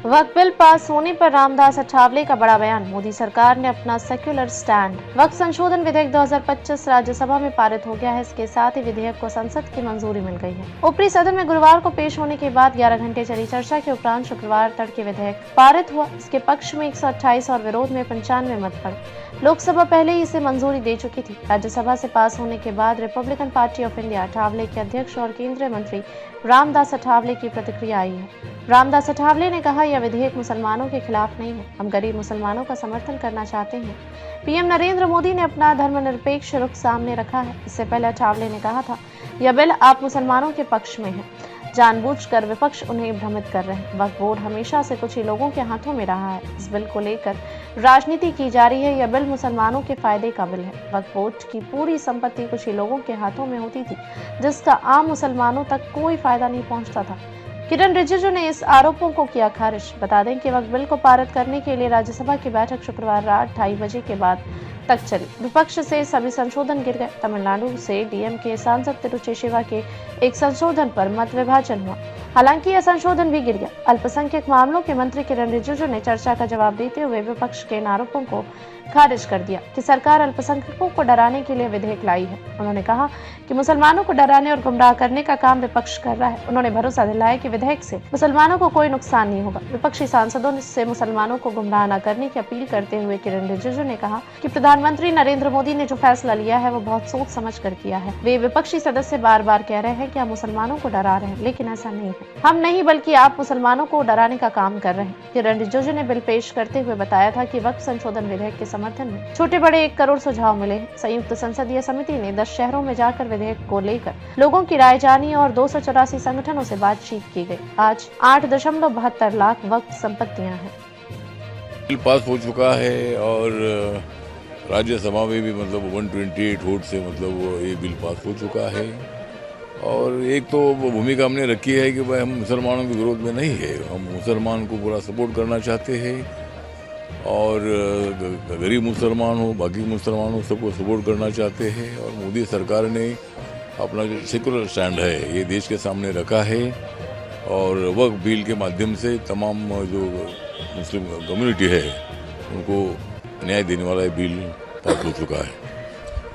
वक्फ bill pass होने पर रामदास अठावले का बड़ा बयान। मोदी सरकार ने अपना सेक्युलर स्टैंड। वक्फ संशोधन विधेयक 2025 राज्यसभा में पारित हो गया है। इसके साथ ही विधेयक को संसद की मंजूरी मिल गई है। ऊपरी सदन में गुरुवार को पेश होने के बाद 11 घंटे चली चर्चा के उपरांत शुक्रवार तड़के विधेयक पारित हुआ। इसके पक्ष में 128 और विरोध में 95 मत पड़े। लोकसभा पहले ही इसे मंजूरी दे चुकी थी। राज्यसभा से पास होने के बाद Republican party of India Athawale के अध्यक्ष और केंद्रीय मंत्री रामदास अठावले की प्रतिक्रिया आई है। रामदास अठावले ने कहा, यह विधेयक मुसलमानों के खिलाफ नहीं है। हम गरीब मुसलमानों का समर्थन करना चाहते हैं। पीएम नरेंद्र मोदी ने अपना धर्मनिरपेक्ष रुख सामने रखा है। इससे पहले अठावले ने कहा था, यह बिल आप मुसलमानों के पक्ष में है। जानबूझकर विपक्ष उन्हें भ्रमित कर रहे हैं। वक्फ बोर्ड हमेशा से कुछ ही लोगों के हाथों में रहा है। इस बिल को लेकर राजनीति की जा रही है। यह बिल मुसलमानों के फायदे का बिल है। वक्फ बोर्ड की पूरी संपत्ति कुछ ही लोगों के हाथों में होती थी, जिसका आम मुसलमानों तक कोई फायदा नहीं पहुंचता था। किरण रिजिजू ने इस आरोपों को किया खारिज। बता दें कि वक्फ बिल को पारित करने के लिए राज्यसभा की बैठक शुक्रवार रात 2:30 बजे के बाद तक चली। विपक्ष से सभी संशोधन गिर गए। तमिलनाडु से डीएमके सांसद तिरुचेशिवा के एक संशोधन पर मत विभाजन हुआ। हालांकि यह संशोधन भी गिर गया। अल्पसंख्यक मामलों के मंत्री किरण रिजिजू ने चर्चा का जवाब देते हुए विपक्ष के इन आरोपों को खारिज कर दिया कि सरकार अल्पसंख्यकों को डराने के लिए विधेयक लाई है। उन्होंने कहा कि मुसलमानों को डराने और गुमराह करने का काम विपक्ष कर रहा है। उन्होंने भरोसा दिलाया कि विधेयक से मुसलमानों को कोई नुकसान नहीं होगा। विपक्षी सांसदों से मुसलमानों को गुमराह न करने की अपील करते हुए किरण रिजिजू ने कहा कि प्रधानमंत्री नरेंद्र मोदी ने जो फैसला लिया है वो बहुत सोच समझ कर किया है। वे विपक्षी सदस्य बार बार कह रहे हैं कि हम मुसलमानों को डरा रहे हैं, लेकिन ऐसा नहीं है। हम नहीं बल्कि आप मुसलमानों को डराने का काम कर रहे हैं। किरण रिजिजू ने बिल पेश करते हुए बताया था कि वक्फ संशोधन विधेयक के समर्थन में छोटे बड़े 1 करोड़ सुझाव मिले हैं। संयुक्त संसदीय समिति ने 10 शहरों में जाकर विधेयक को लेकर लोगों की राय जानी और 284 संगठनों से बातचीत की गई। आज 8.72 लाख वक्फ संपत्तियां हैं। बिल पास हो चुका है और राज्यसभा में भी 128 वोट से ये बिल पास हो चुका है। और एक तो भूमिका हमने रखी है कि भाई हम मुसलमानों के विरोध में नहीं है। हम मुसलमान को पूरा सपोर्ट करना चाहते हैं और गरीब मुसलमान हो, बाकी मुसलमान हो, सबको सपोर्ट करना चाहते हैं। और मोदी सरकार ने अपना जो सेकुलर स्टैंड है ये देश के सामने रखा है और वक्फ बिल के माध्यम से तमाम जो मुस्लिम कम्युनिटी है उनको न्याय देने वाला बिल पास हो चुका है।